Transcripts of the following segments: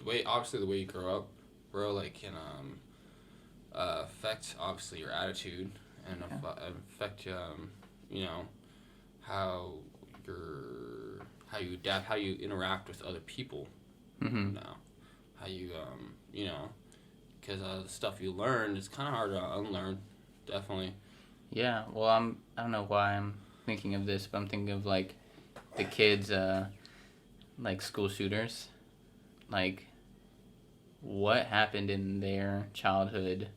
the way you grow up, bro, like can affect obviously your attitude and affect you know how how you adapt, how you interact with other people. Mm-hmm. Now, how you because the stuff you learned is kind of hard to unlearn. Definitely. Yeah. Well, I don't know why I'm thinking of this, but I'm thinking of like the kids, like school shooters, like what happened in their childhood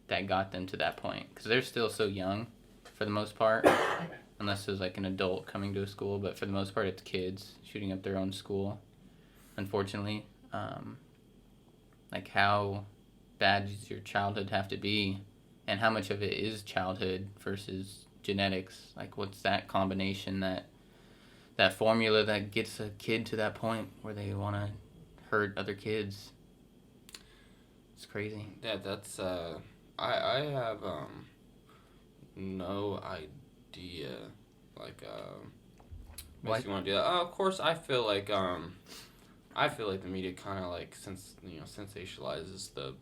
that got them to that point, because they're still so young for the most part, unless there's like an adult coming to a school, but for the most part it's kids shooting up their own school, unfortunately. Like how bad does your childhood have to be, and how much of it is childhood versus genetics? Like what's that combination, that formula that gets a kid to that point where they want to hurt other kids? It's crazy. Yeah, that's I have no idea like Why? makes you want to do that. Of course, I feel like the media kind of like sensationalizes the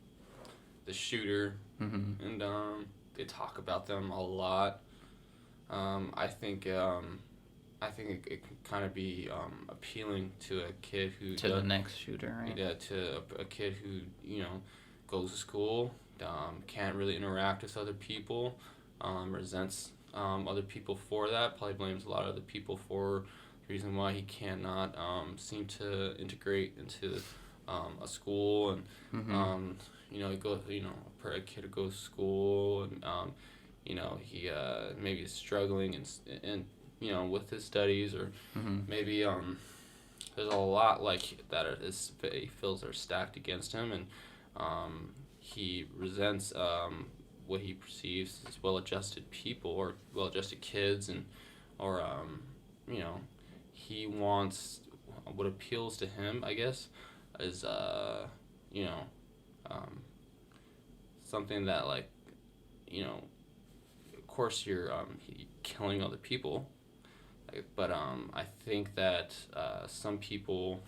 shooter, Mm-hmm. and they talk about them a lot. I think it can kind of be appealing to a kid who To the next shooter, right? yeah, to a kid who goes to school, can't really interact with other people, resents other people for that. Probably blames a lot of other people for the reason why he cannot seem to integrate into a school, and Mm-hmm. he goes, a kid who goes to school, and he maybe is struggling and with his studies, or Mm-hmm. maybe there's a lot like that he feels are stacked against him, and he resents what he perceives as well-adjusted people or well-adjusted kids, and or he wants what appeals to him, I guess, is you know um, something that, like, of course you're killing other people, but I think that some people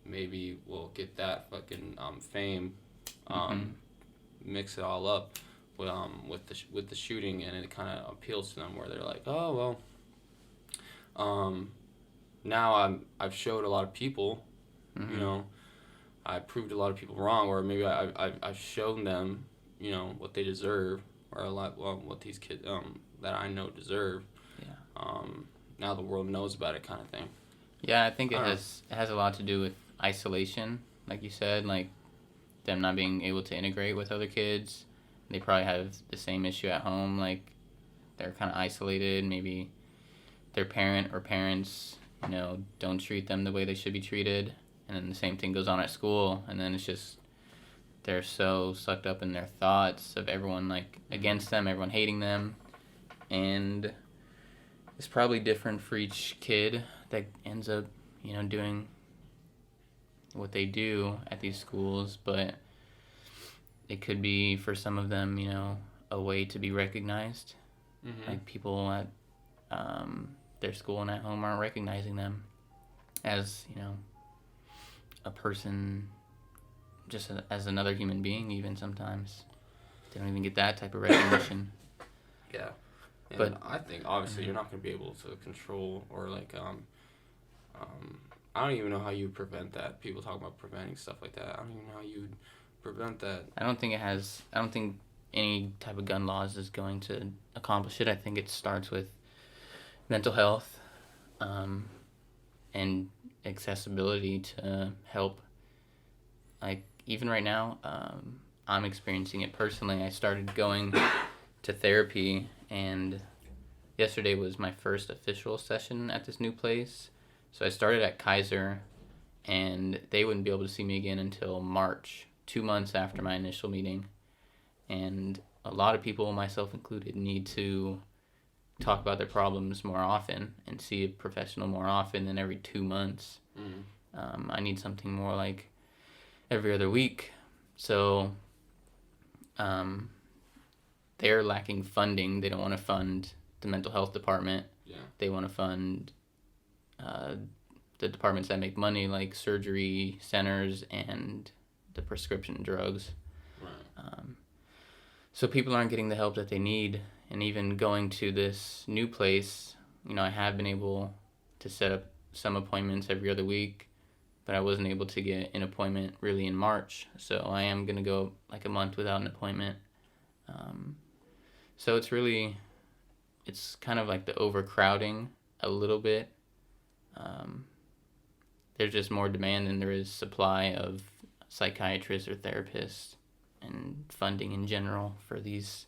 maybe will get that fucking fame, Mm-hmm. mix it all up with the shooting, and it kind of appeals to them, where they're like, oh well, now I've showed a lot of people, you Mm-hmm. know, I proved a lot of people wrong, or maybe I've shown them, what they deserve, or a lot, well, what these kids that I know deserve. Yeah. Now the world knows about it, kind of thing. Yeah, I think I it don't know. has a lot to do with isolation, like you said, like them not being able to integrate with other kids. They probably have the same issue at home, like they're kind of isolated. Maybe their parent or parents, don't treat them the way they should be treated, and then the same thing goes on at school, and then it's just they're so sucked up in their thoughts of everyone like against them, everyone hating them, and it's probably different for each kid that ends up, doing what they do at these schools, but it could be for some of them, a way to be recognized. Mm-hmm. Like people at their school and at home aren't recognizing them as, a person, just as another human being, even sometimes. They don't even get that type of recognition. Yeah. And But I think obviously you're not going to be able to control, or like I don't even know how you prevent that. People talk about preventing stuff like that. I don't even know how you would prevent that. I don't think any type of gun laws is going to accomplish it. I think it starts with mental health, and accessibility to help. Like, even right now, I'm experiencing it personally. I started going to therapy, and yesterday was my first official session at this new place. So I started at Kaiser, and they wouldn't be able to see me again until March, 2 months after my initial meeting. And a lot of people, myself included, need to talk about their problems more often and see a professional more often than every 2 months. I need something more like every other week. So they're lacking funding. They don't want to fund the mental health department. Yeah. They want to fund the departments that make money, like surgery centers and the prescription drugs. Right. So people aren't getting the help that they need. And even going to this new place, I have been able to set up some appointments every other week, but I wasn't able to get an appointment really in March. So I am going to go like a month without an appointment. So it's kind of like the overcrowding a little bit. There's just more demand than there is supply of psychiatrists or therapists and funding in general for these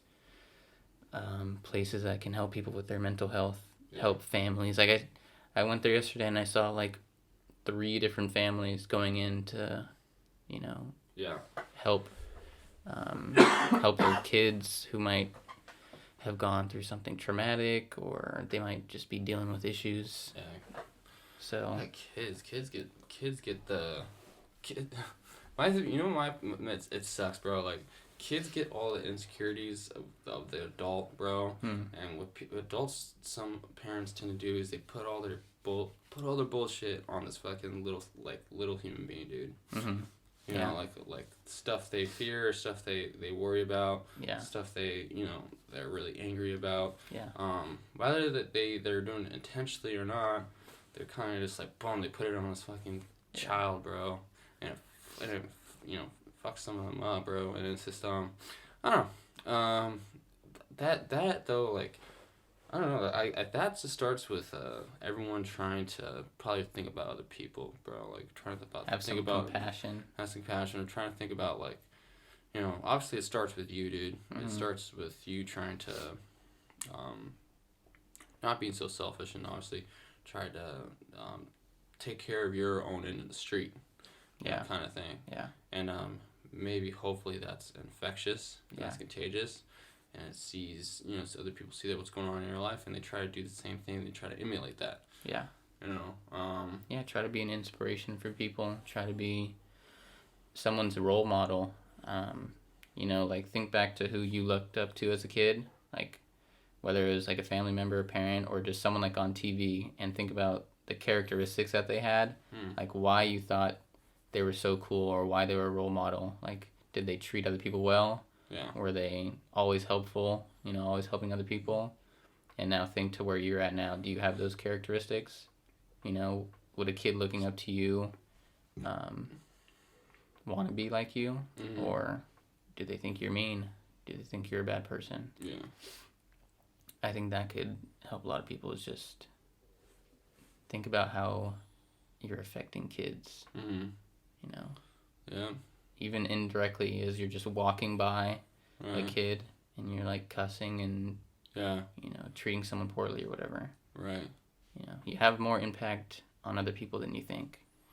places that can help people with their mental health, help families. Like I went there yesterday and I saw like 3 different families going in to, help help their kids who might have gone through something traumatic, or they might just be dealing with issues. Yeah. So like kids get the kid. It sucks, bro. Like kids get all the insecurities of the adult, bro. And what adults, some parents tend to do is they put all their bullshit on this fucking little human being, dude. Mm-hmm. You know, like stuff they fear, stuff they worry about, stuff they're really angry about. Yeah. Whether that they're doing it intentionally or not, they're kind of just like boom, they put it on this fucking child, bro, and it fucks some of them up, bro, and it's just I don't know, that though, like, I don't know, that just starts with everyone trying to probably think about other people, bro, like trying to have some compassion, or trying to think about, like, obviously it starts with you, dude. Mm-hmm. It starts with you trying to not being so selfish, and obviously try to take care of your own end of the street, kind of thing. Yeah. And maybe hopefully that's infectious, that's contagious, and it sees, so other people see that what's going on in your life, and they try to do the same thing. They try to emulate that. Yeah. Try to be an inspiration for people. Try to be someone's role model. Like think back to who you looked up to as a kid, like whether it was like a family member, a parent, or just someone like on TV, and think about the characteristics that they had, like why you thought they were so cool or why they were a role model. Like, did they treat other people well? Yeah. Were they always helpful, always helping other people? And now think to where you're at now. Do you have those characteristics? Would a kid looking up to you want to be like you? Mm-hmm. Or do they think you're mean? Do they think you're a bad person? Yeah. I think that could help a lot of people, is just think about how you're affecting kids. Mm-hmm. Yeah. Even indirectly, as you're just walking by right. a kid and you're like cussing and treating someone poorly or whatever. Right. You have more impact on other people than you think.